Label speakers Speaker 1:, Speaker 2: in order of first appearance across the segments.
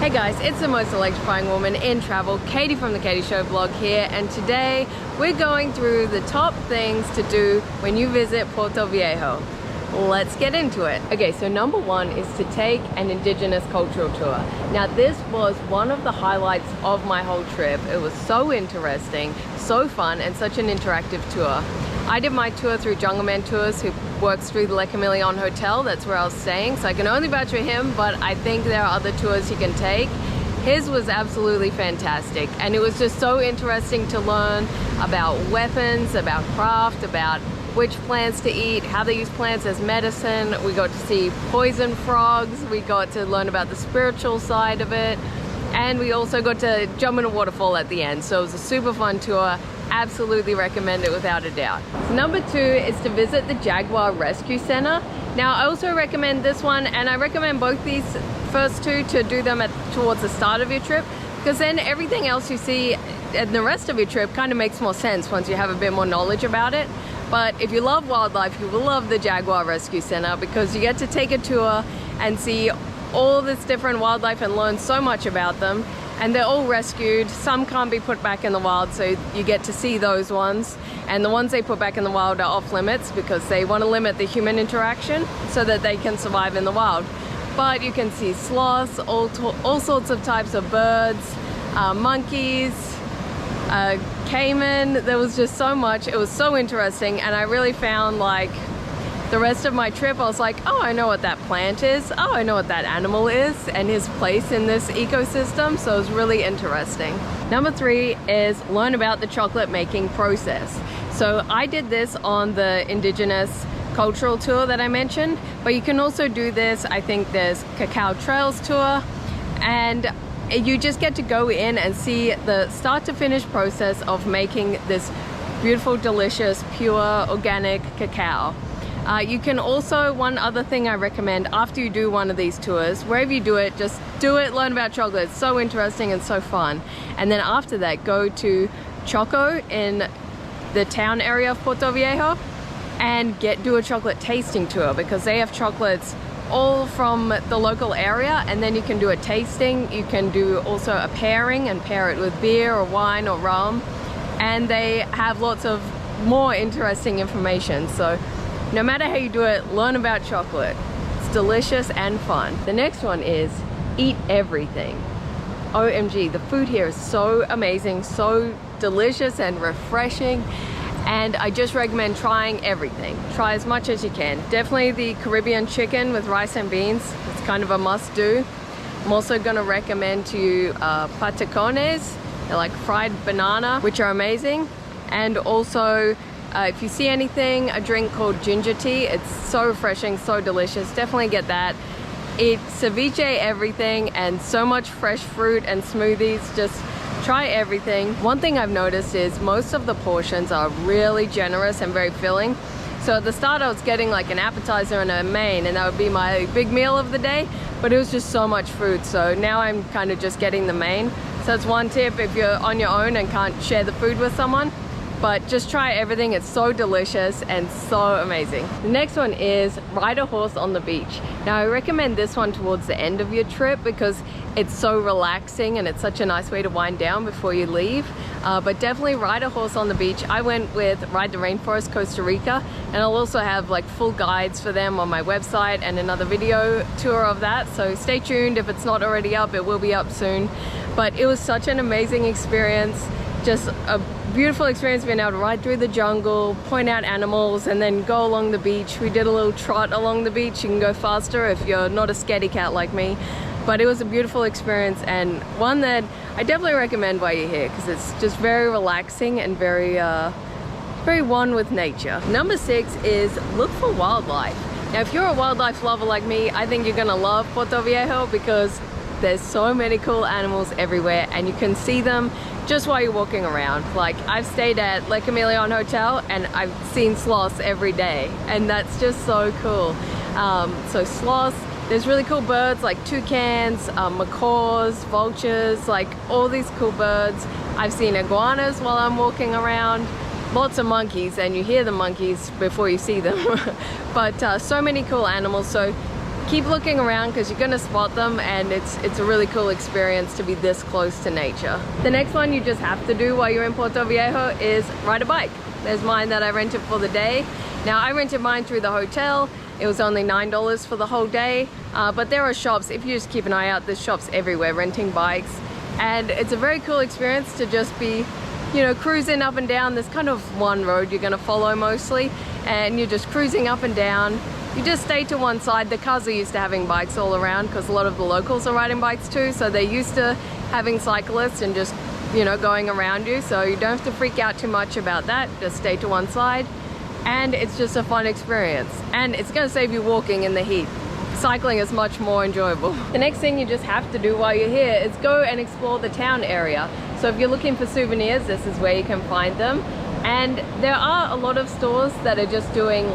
Speaker 1: Hey guys, it's the most electrifying woman in travel, Katie from the Katie Show blog here, and today we're going through the top things to do when you visit Puerto Viejo. Let's get into it. Okay, so number one is to take an Indigenous cultural tour. Now this was one of the highlights of my whole trip. It was so interesting, so fun, and such an interactive tour. I did my tour through Jungle Man Tours, who works through the Le Chameleon Hotel. That's where I was staying, so I can only vouch for him, but I think there are other tours you can take. His was absolutely fantastic, and it was just so interesting to learn about weapons, about craft, about which plants to eat, how they use plants as medicine. We got to see poison frogs, we got to learn about the spiritual side of it, and we also got to jump in a waterfall at the end. So it was a super fun tour. Absolutely recommend it without a doubt. Number two is to visit the Jaguar Rescue Center. Now I also recommend this one, and I recommend both these first two to do them towards the start of your trip, because then everything else you see in the rest of your trip kind of makes more sense once you have a bit more knowledge about it. But if you love wildlife, you will love the Jaguar Rescue Center, because you get to take a tour and see all this different wildlife and learn so much about them. And they're all rescued. Some can't be put back in the wild, so you get to see those ones. And the ones they put back in the wild are off limits because they want to limit the human interaction so that they can survive in the wild. But you can see sloths, all sorts of types of birds, monkeys, caiman. There was just so much. It was so interesting, and I really found, like, the rest of my trip, I was like, oh, I know what that plant is. Oh, I know what that animal is and his place in this ecosystem. So it was really interesting. Number three is learn about the chocolate making process. So I did this on the Indigenous cultural tour that I mentioned, but you can also do this. I think there's Cacao Trails tour, and you just get to go in and see the start to finish process of making this beautiful, delicious, pure, organic cacao. You can also, one other thing I recommend after you do one of these tours, wherever you do it, just do it, learn about chocolate. It's so interesting and so fun. And then after that, go to Choco in the town area of Puerto Viejo and do a chocolate tasting tour, because they have chocolates all from the local area, and then you can do a tasting. You can do also a pairing and pair it with beer or wine or rum. And they have lots of more interesting information. So no matter how you do it, learn about chocolate. It's delicious and fun. The next one is eat everything. OMG, the food here is so amazing, so delicious and refreshing. And I just recommend trying everything. Try as much as you can. Definitely the Caribbean chicken with rice and beans. It's kind of a must do. I'm also gonna recommend to you patacones. They're like fried banana, which are amazing. And also, if you see anything, a drink called ginger tea. It's so refreshing, so delicious. Definitely get that. Eat ceviche everything, and so much fresh fruit and smoothies. Just try everything. One thing I've noticed is most of the portions are really generous and very filling. So at the start I was getting like an appetizer and a main, and that would be my big meal of the day, but it was just so much food. So now I'm kind of just getting the main. So that's one tip if you're on your own and can't share the food with someone. But just try everything. It's so delicious and so amazing. The next one is ride a horse on the beach. Now I recommend this one towards the end of your trip because it's so relaxing and it's such a nice way to wind down before you leave. But definitely ride a horse on the beach. I went with Ride the Rainforest Costa Rica, and I'll also have like full guides for them on my website and another video tour of that. So stay tuned. If it's not already up, it will be up soon. But it was such an amazing experience. Just a beautiful experience being able to ride through the jungle, point out animals, and then go along the beach. We did a little trot along the beach. You can go faster if you're not a scaredy cat like me. But it was a beautiful experience, and one that I definitely recommend while you're here, because it's just very relaxing and very one with nature. Number 6 is look for wildlife. Now if you're a wildlife lover like me, I think you're gonna love Puerto Viejo, because there's so many cool animals everywhere and you can see them just while you're walking around. Like I've stayed at Le Chameleon Hotel and I've seen sloths every day, and that's just so cool. So sloths, there's really cool birds like toucans, macaws, vultures, like all these cool birds. I've seen iguanas while I'm walking around. Lots of monkeys, and you hear the monkeys before you see them. But so many cool animals. So keep looking around because you're gonna spot them, and it's a really cool experience to be this close to nature. The next one you just have to do while you're in Puerto Viejo is ride a bike. There's mine that I rented for the day. Now I rented mine through the hotel. It was only $9 for the whole day, but there are shops, if you just keep an eye out, there's shops everywhere renting bikes, and it's a very cool experience to just be, you know, cruising up and down. There's kind of one road you're gonna follow mostly, and you're just cruising up and down. You just stay to one side. The cars are used to having bikes all around because a lot of the locals are riding bikes too, so they're used to having cyclists and just, you know, going around you, so you don't have to freak out too much about that. Just stay to one side, and it's just a fun experience, and it's going to save you walking in the heat. Cycling is much more enjoyable. The next thing you just have to do while you're here is go and explore the town area. So if you're looking for souvenirs, this is where you can find them, and there are a lot of stores that are just doing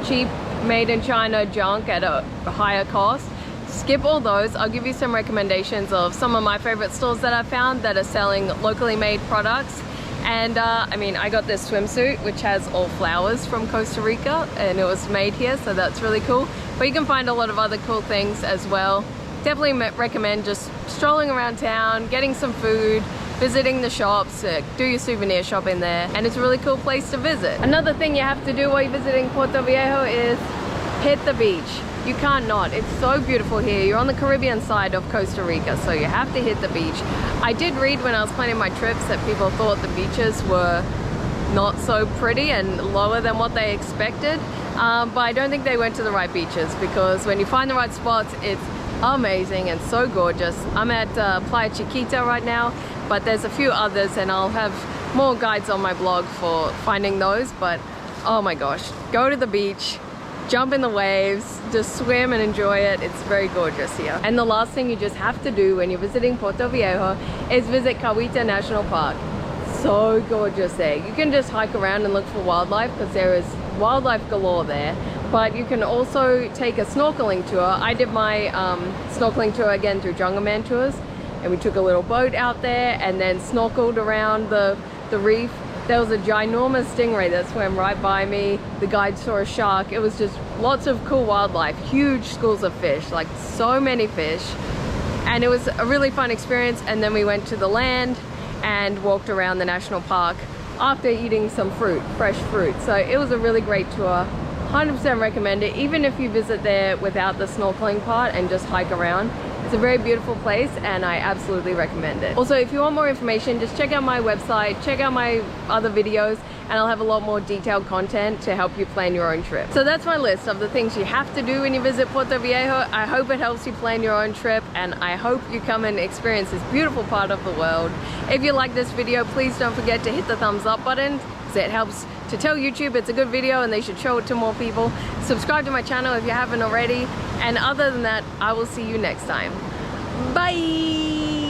Speaker 1: cheap made in China junk at a higher cost. Skip all those. I'll give you some recommendations of some of my favorite stores that I found that are selling locally made products. And I mean, I got this swimsuit which has all flowers from Costa Rica, and it was made here, so that's really cool. But you can find a lot of other cool things as well. Definitely recommend just strolling around town, getting some food, visiting the shops, do your souvenir shopping there, and it's a really cool place to visit. Another thing you have to do while you're visiting Puerto Viejo is hit the beach. You can't not. It's so beautiful here. You're on the Caribbean side of Costa Rica, so you have to hit the beach. I did read when I was planning my trips that people thought the beaches were not so pretty and lower than what they expected, but I don't think they went to the right beaches, because when you find the right spots, it's amazing and so gorgeous. I'm at Playa Chiquita right now, but there's a few others, and I'll have more guides on my blog for finding those. But oh my gosh, go to the beach, jump in the waves, just swim and enjoy it. It's very gorgeous here. And the last thing you just have to do when you're visiting Puerto Viejo is visit Cahuita National Park. So gorgeous there. You can just hike around and look for wildlife, because there is wildlife galore there, but you can also take a snorkeling tour. I did my snorkeling tour again through Jungle Man Tours, and we took a little boat out there and then snorkeled around the reef. There was a ginormous stingray that swam right by me. The guide saw a shark. It was just lots of cool wildlife, huge schools of fish, like so many fish, and it was a really fun experience. And then we went to the land and walked around the national park after eating some fruit, fresh fruit. So it was a really great tour. 100% recommend it, even if you visit there without the snorkeling part and just hike around. It's a very beautiful place, and I absolutely recommend it. Also, if you want more information, just check out my website, check out my other videos, and I'll have a lot more detailed content to help you plan your own trip. So that's my list of the things you have to do when you visit Puerto Viejo. I hope it helps you plan your own trip, and I hope you come and experience this beautiful part of the world. If you like this video, please don't forget to hit the thumbs up button, because it helps to tell YouTube it's a good video and they should show it to more people. Subscribe to my channel if you haven't already, and other than that, I will see you next time. Bye!